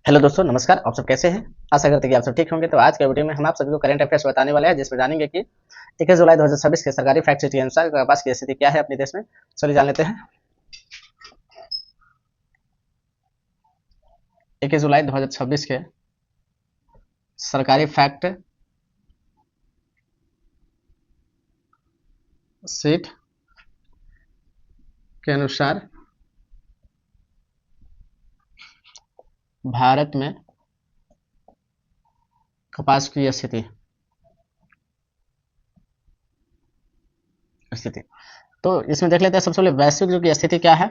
Hello दोस्तों, नमस्कार। आप सब कैसे हैं? आशा करते हैं कि आप सब ठीक होंगे। तो आज के वीडियो में हम आप सभी को करंट अफेयर्स बताने वाले हैं, जिसमें जानेंगे कि 21 जुलाई 2026 के सरकारी फैक्ट शीट के अनुसार कपास की स्थिति क्या है अपने देश में। चलिए जान लेते हैं। 21 जुलाई 2026 के सरकारी फैक्ट शीट के अनुसार भारत में कपास की स्थिति तो इसमें देख लेते हैं सबसे पहले वैश्विक जो की स्थिति क्या है।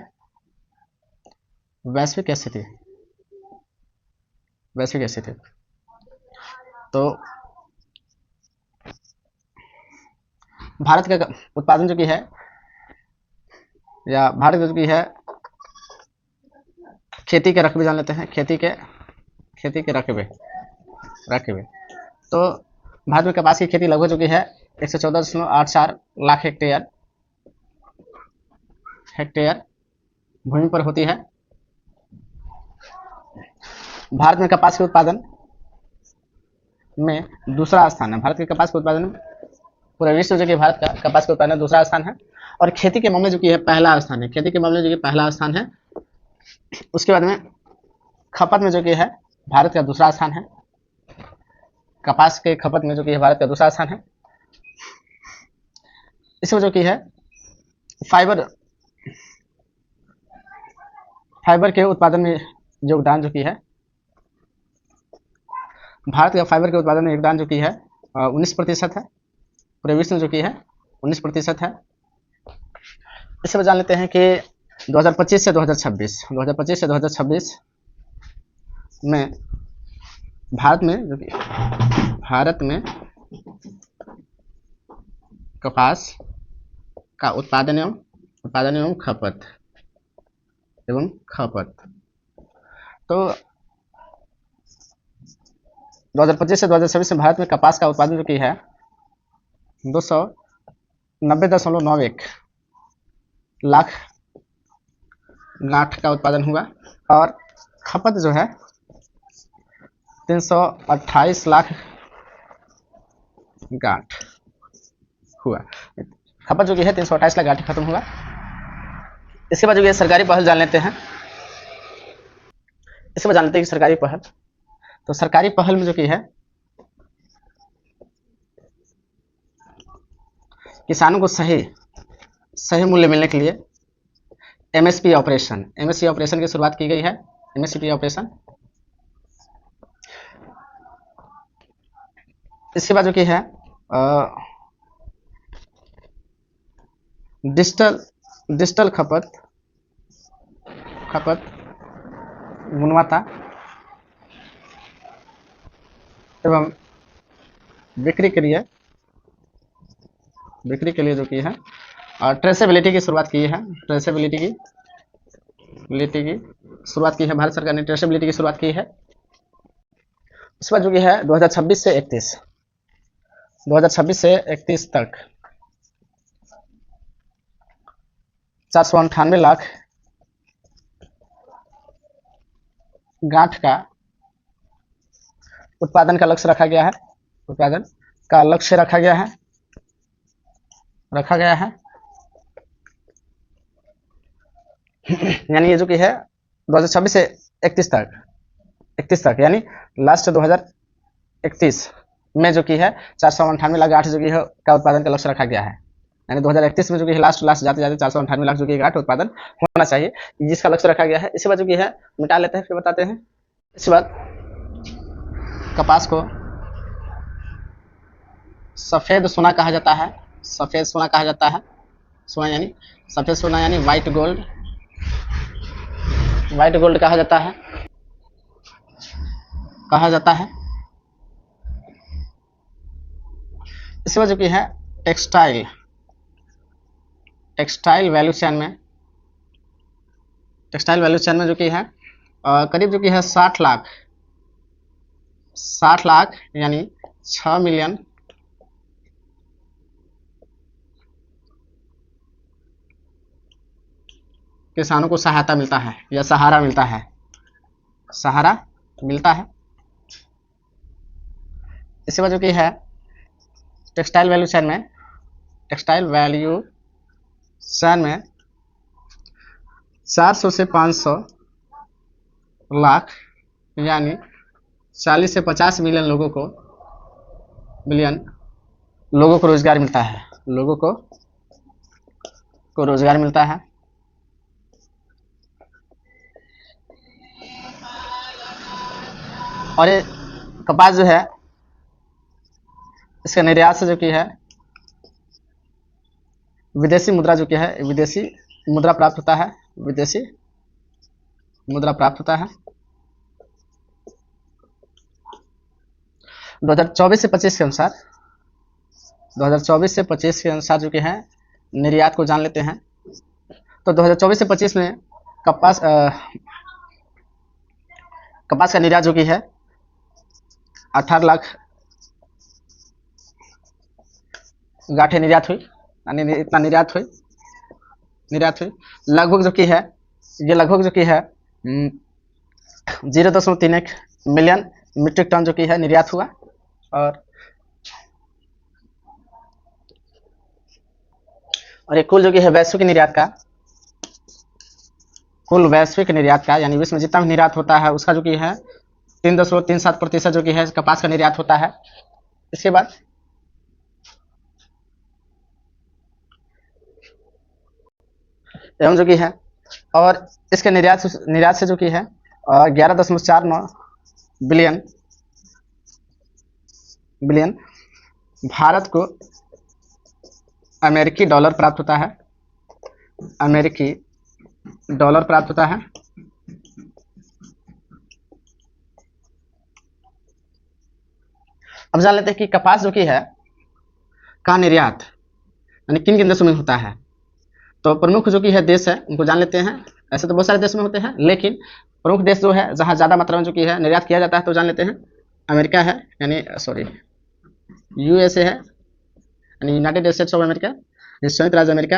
वैश्विक स्थिति तो भारत का उत्पादन जो की है, या भारत जो की है, खेती के रकबे जान लेते हैं। खेती के रकबे तो भारत में कपास की खेती लगभग जो की है 114.84 लाख हेक्टेयर भूमि पर होती है। भारत में कपास के उत्पादन में दूसरा स्थान है। भारत के कपास के उत्पादन में पूरे विश्व जो कि भारत का कपास के उत्पादन में दूसरा स्थान है, और खेती के मामले जो कि है पहला स्थान है। खेती के मामले जो कि पहला स्थान है। उसके बाद में खपत में जो कि है भारत का दूसरा स्थान है। कपास के खपत में जो कि है भारत का दूसरा स्थान है। इसमें जो कि है फाइबर के उत्पादन में योगदान जो कि है, भारत का फाइबर के उत्पादन में योगदान जो कि है 19% है। पूरे विश्व में जो कि है 19% है। इससे जान लेते हैं कि 2025 से 2026 में भारत में कपास का उत्पादन एवं खपत तो 2025 से 2026 में भारत में कपास का उत्पादन जो की है 290.91 लाख गांठ का उत्पादन हुआ, और खपत जो है 328 लाख गांठ हुआ। खपत जो कि है 328 लाख गांठ खत्म हुआ। इसके बाद जो है सरकारी पहल जान लेते हैं। इसके बाद जान लेते हैं कि सरकारी पहल, तो सरकारी पहल में जो कि है किसानों को सही मूल्य मिलने के लिए एमएसपी ऑपरेशन की शुरुआत की गई है। MSP operation. इसके बाद जो कि है डिजिटल खपत गुणवत्ता एवं बिक्री के लिए जो की है ट्रेसेबिलिटी की शुरुआत की है। ट्रेसेबिलिटी की शुरुआत की है। भारत सरकार ने ट्रेसेबिलिटी की शुरुआत की है। उसके बाद जो की है 2026 से 31 तक 498 लाख गांठ का उत्पादन का लक्ष्य रखा गया है। यानी ये जो कि है 2026 से 31 तक यानी लास्ट 2031 में जो कि है 498 लाख गांठ जो कि है का उत्पादन का लक्ष्य रखा गया है। यानी 2031 में जो कि लास्ट जाते 498 लाख जो कि गांठ उत्पादन होना चाहिए, जिसका लक्ष्य रखा गया है। इसके बाद जो कि है मिटा लेते हैं, फिर बताते हैं। इसके बाद कपास को सफेद सोना कहा जाता है। सोना यानी सफेद सोना यानी व्हाइट गोल्ड कहा जाता है। इसके बाद जो कि है टेक्सटाइल वैल्यू चेन में जो कि है करीब जो कि है 60 लाख यानी 6 मिलियन किसानों को सहायता मिलता है, या सहारा मिलता है। मिलता है। इसके बाद जो कि है टेक्सटाइल वैल्यू चैन में, टेक्सटाइल वैल्यू चैन में 400 से 500 लाख यानी 40 से 50 मिलियन लोगों को रोजगार मिलता है, लोगों को रोजगार मिलता है। और ये कपास जो है इसका निर्यात से जो कि है विदेशी मुद्रा जो कि है विदेशी मुद्रा प्राप्त होता है, विदेशी मुद्रा प्राप्त होता है। 2024 से 25 के अनुसार 2024 से 25 के अनुसार जो कि है निर्यात को जान लेते हैं। तो 2024 से 25 में कपास का निर्यात जो कि है 18 लाख गांठें निर्यात हुई, यानी इतना निर्यात हुई। लगभग जो कि है ये लगभग जो कि है 0.31 मिलियन मीट्रिक टन जो कि है निर्यात हुआ। और ये कुल जो कि है वैश्विक निर्यात का यानी विश्व में जितना भी निर्यात होता है उसका जो कि है 3.37% जो कि है कपास का निर्यात होता है। इसके बाद एवं जो कि है और इसके निर्यात से जो कि है 11.49 बिलियन भारत को अमेरिकी डॉलर प्राप्त होता है, अमेरिकी डॉलर प्राप्त होता है। अब जान लेते हैं कि कपास जो कि है का निर्यात यानी किन किन देशों में होता है। तो प्रमुख जो कि है देश है उनको जान लेते हैं। ऐसे तो बहुत सारे देश में होते हैं लेकिन प्रमुख देश जो है जहां ज्यादा मात्रा में जो कि है निर्यात किया जाता है तो जान लेते हैं। अमेरिका है यानी यूएसए है यानी यूनाइटेड स्टेट्स ऑफ अमेरिका, संयुक्त राज्य अमेरिका।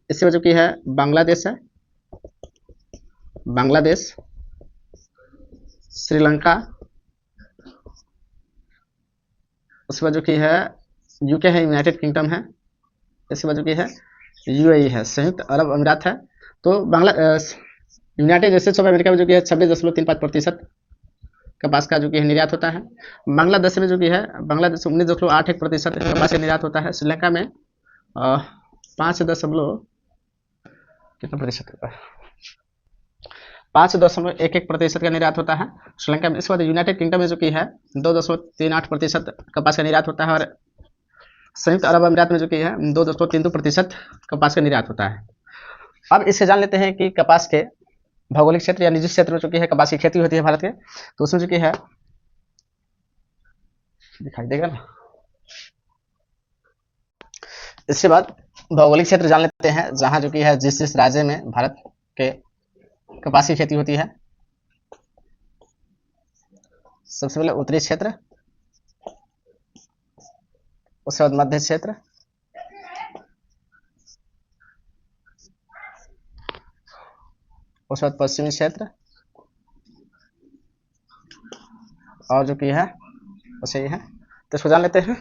इसके बाद जो कि है बांग्लादेश है, बांग्लादेश, श्रीलंका, उसके बाद जो कि है यूके है, यूनाइटेड किंगडम है। इसके बाद जो कि है यूएई है, संयुक्त अरब अमीरात है। तो यूनाइटेड स्टेट्स ऑफ अमेरिका में जो कि है 26.35% कपास का जो कि है निर्यात होता है। बांग्लादेश में जो कि है 19.81% कपास का निर्यात होता है। श्रीलंका में 5.11% का निर्यात होता है श्रीलंका में। इसके बाद यूनाइटेड किंगडम में जो कि है 2.38% कपास का निर्यात होता है। और संयुक्त अरब अमीरात में जो कि है 2.32% कपास का निर्यात होता है। अब इससे जान लेते हैं कि कपास के भौगोलिक क्षेत्र यानी जिस क्षेत्र में जो कि है कपास की खेती होती है भारत के, तो उसमें जो कि है दिखाई देगा ना। इसके बाद भौगोलिक क्षेत्र जान लेते हैं जहां जो कि है जिस राज्य में भारत के कपास की खेती होती है। सबसे पहले उत्तरी क्षेत्र, उसके बाद मध्य क्षेत्र, उसके बाद पश्चिमी क्षेत्र और जो कि है वैसे ही है। तो इसको जान लेते हैं।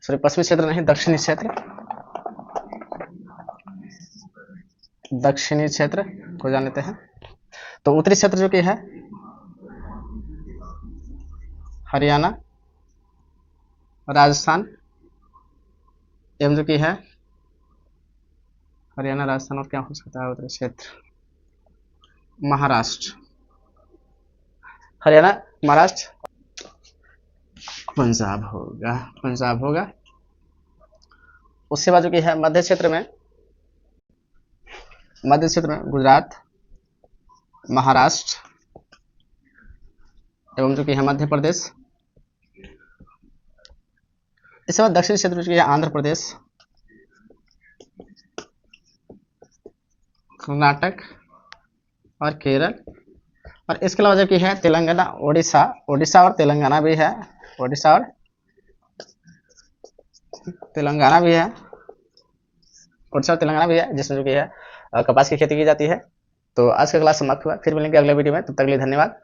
सॉरी, पश्चिमी क्षेत्र नहीं, दक्षिणी क्षेत्र, दक्षिणी क्षेत्र को जान लेते हैं। तो उत्तरी क्षेत्र जो कि है हरियाणा, राजस्थान एवं जो कि है हरियाणा, राजस्थान और क्या हो सकता है उत्तरी क्षेत्र, महाराष्ट्र, हरियाणा, महाराष्ट्र, पंजाब होगा। उसके बाद जो कि है मध्य क्षेत्र में गुजरात, महाराष्ट्र एवं जो कि है मध्य प्रदेश। इसके बाद दक्षिण क्षेत्र जो कि है आंध्र प्रदेश, कर्नाटक और केरल। और इसके अलावा जो कि है तेलंगाना, ओडिशा और तेलंगाना भी है, ओडिशा और तेलंगाना भी है, जिसमें जो कि है कपास की खेती की जाती है। तो आज का क्लास समाप्त हुआ, फिर मिलेंगे अगले वीडियो में, तब तक के लिए धन्यवाद।